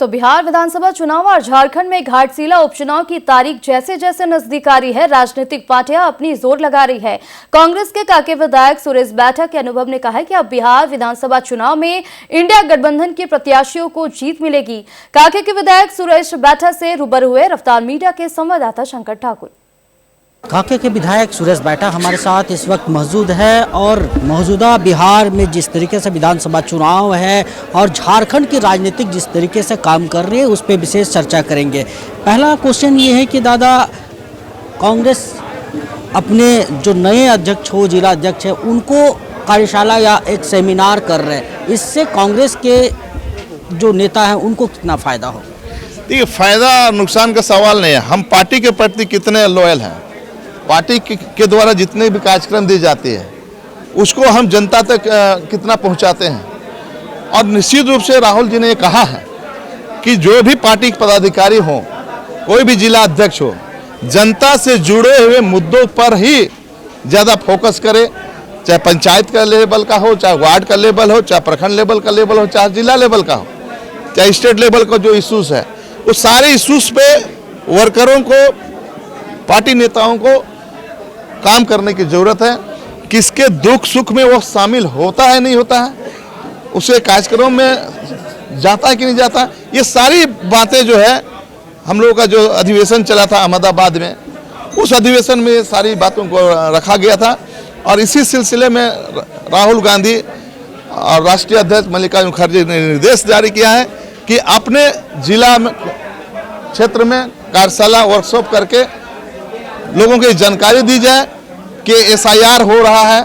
तो बिहार विधानसभा चुनाव और झारखंड में घाटशिला उपचुनाव की तारीख जैसे जैसे नजदीक आ रही है, राजनीतिक पार्टियां अपनी जोर लगा रही है। कांग्रेस के काके विधायक सुरेश बैठा के अनुभव ने कहा है कि अब बिहार विधानसभा चुनाव में इंडिया गठबंधन के प्रत्याशियों को जीत मिलेगी। काके के विधायक सुरेश बैठा से रूबरू हुए रफ्तार मीडिया के संवाददाता शंकर ठाकुर। काके के विधायक सुरेश बैठा हमारे साथ इस वक्त मौजूद है और मौजूदा बिहार में जिस तरीके से विधानसभा चुनाव है और झारखंड की राजनीतिक जिस तरीके से काम कर रही है उस पर विशेष चर्चा करेंगे। पहला क्वेश्चन ये है कि दादा, कांग्रेस अपने जो नए अध्यक्ष हो, जिला अध्यक्ष है, उनको कार्यशाला या एक सेमिनार कर रहे हैं, इससे कांग्रेस के जो नेता हैं उनको कितना फ़ायदा हो? देखिए, फ़ायदा नुकसान का सवाल नहीं है। हम पार्टी के प्रति कितने लॉयल हैं, पार्टी के द्वारा जितने भी कार्यक्रम दिए जाते हैं उसको हम जनता तक कितना पहुंचाते हैं। और निश्चित रूप से राहुल जी ने कहा है कि जो भी पार्टी के पदाधिकारी हो, कोई भी जिला अध्यक्ष हो, जनता से जुड़े हुए मुद्दों पर ही ज़्यादा फोकस करे, चाहे पंचायत का लेवल का हो, चाहे वार्ड का लेवल हो, चाहे प्रखंड लेवल का लेवल हो, चाहे जिला लेवल का हो, चाहे स्टेट लेवल का जो इशूज़ है, उस सारे इशूज़ पे वर्करों को, पार्टी नेताओं को काम करने की ज़रूरत है। किसके दुख सुख में वो शामिल होता है नहीं होता है, उसे कार्यक्रम में जाता है कि नहीं जाता है, ये सारी बातें जो है, हम लोगों का जो अधिवेशन चला था अहमदाबाद में, उस अधिवेशन में सारी बातों को रखा गया था। और इसी सिलसिले में राहुल गांधी और राष्ट्रीय अध्यक्ष मल्लिकार्जुन खड़गे ने निर्देश जारी किया है कि अपने जिला में, क्षेत्र में कार्यशाला वर्कशॉप करके लोगों को जानकारी दी जाए कि SIR हो रहा है।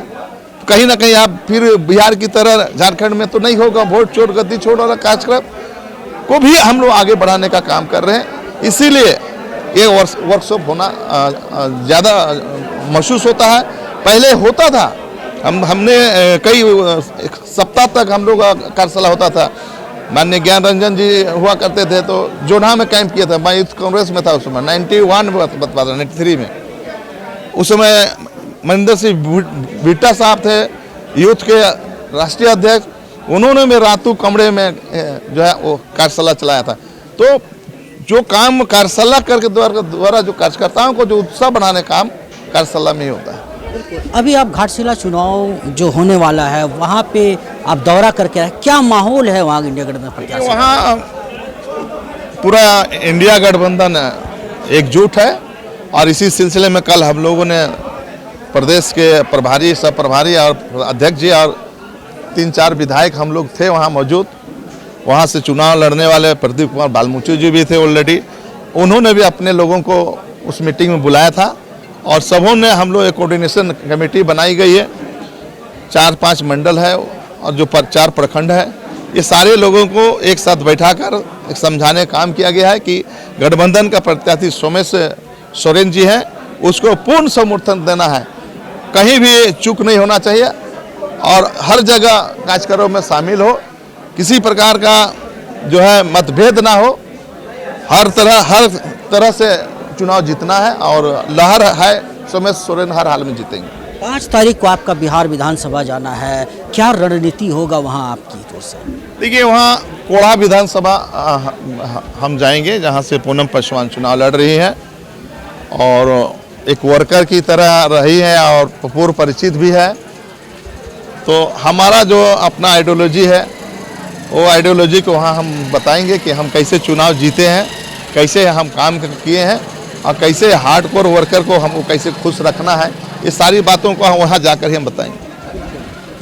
कहीं ना कहीं आप फिर बिहार की तरह झारखंड में तो नहीं होगा, वोट चोर गद्दी छोड़ वाला कार्यक्रम को भी हम लोग आगे बढ़ाने का काम कर रहे हैं। इसीलिए ये वर्कशॉप होना ज़्यादा महसूस होता है। पहले होता था, हमने कई एक सप्ताह तक हम लोग का कार्यशाला होता था। माननीय ज्ञान रंजन जी हुआ करते थे, तो जोधा में कैंप किया था, मैं यूथ कांग्रेस में था उस समय 91 में, 93 में। उस समय मनिंदर सिंह बिट्टा साहब थे यूथ के राष्ट्रीय अध्यक्ष, उन्होंने में रातू कमरे में जो है वो कार्यशाला चलाया था। तो जो काम कार्यशाला करके द्वारा जो कार्यकर्ताओं को जो उत्साह बनाने काम कार्यशाला में ही होता है। अभी आप घाटशिला चुनाव जो होने वाला है वहाँ पे आप दौरा करके आए, क्या माहौल है वहाँ इंडिया गठबंधन प्रत्याशी? वहाँ पूरा इंडिया गठबंधन एकजुट है और इसी सिलसिले में कल हम लोगों ने प्रदेश के प्रभारी, सब प्रभारी और अध्यक्ष जी और 3-4 विधायक हम लोग थे वहाँ मौजूद। वहाँ से चुनाव लड़ने वाले प्रदीप कुमार बालमुचु जी भी थे ऑलरेडी, उन्होंने भी अपने लोगों को उस मीटिंग में बुलाया था। और सबों ने हम लोग एक कोऑर्डिनेशन कमेटी बनाई गई है, 4-5 मंडल है और जो 4 प्रखंड है, ये सारे लोगों को एक साथ बैठाकर एक समझाने का काम किया गया है कि गठबंधन का प्रत्याशी सोमेश सोरेन जी है, उसको पूर्ण समर्थन देना है, कहीं भी चूक नहीं होना चाहिए और हर जगह कार्यक्रमों में शामिल हो, किसी प्रकार का जो है मतभेद ना हो, हर तरह से चुनाव जीतना है और लहर है, सोमेश सोरेन हर हाल में जीतेंगे। 5 तारीख को आपका बिहार विधानसभा जाना है, क्या रणनीति होगा वहाँ आपकी तरफ से? देखिए, वहाँ कोढ़ा विधानसभा हम जाएंगे, जहाँ से पूनम पासवान चुनाव लड़ रही है और एक वर्कर की तरह रही है और पूर्व परिचित भी है। तो हमारा जो अपना आइडियोलॉजी है, वो आइडियोलॉजी को वहाँ हम बताएंगे कि हम कैसे चुनाव जीते हैं, कैसे हम काम किए हैं और कैसे हार्डकोर वर्कर को हमको कैसे खुश रखना है, ये सारी बातों को हम वहाँ जाकर हम बताएंगे।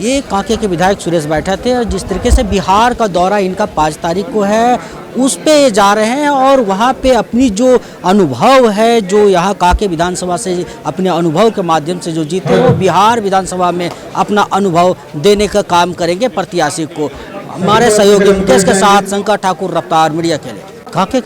ये काके के विधायक सुरेश बैठा थे और जिस तरीके से बिहार का दौरा इनका 5 तारीख को है, उस पे ये जा रहे हैं और वहाँ पे अपनी जो अनुभव है, जो यहाँ काके विधानसभा से अपने अनुभव के माध्यम से जो जीते, वो बिहार विधानसभा में अपना अनुभव देने का काम करेंगे प्रत्याशी को। हमारे सहयोगी मुकेश के साथ शंकर ठाकुर, रफ्तार मीडिया के लिए काके।